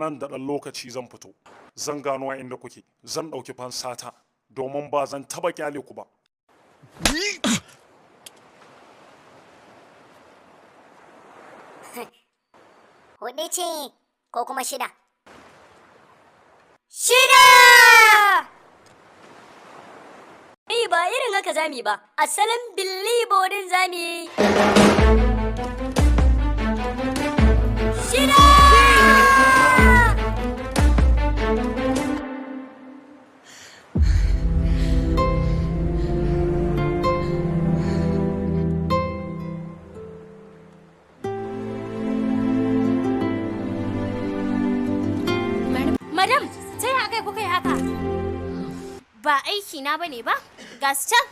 nan da ɗan lokaci zan fito. Zan gano inda kuke, zan ɗauki fansata domin ba zan taɓa kyale ku ba. Huɗu ce ko kuma 6? 6! Ba irin haka zami ba, asalin billboardin zami. 6! Madam, sai haka kuka yi haka? Ba aiki na bane ba, gas can.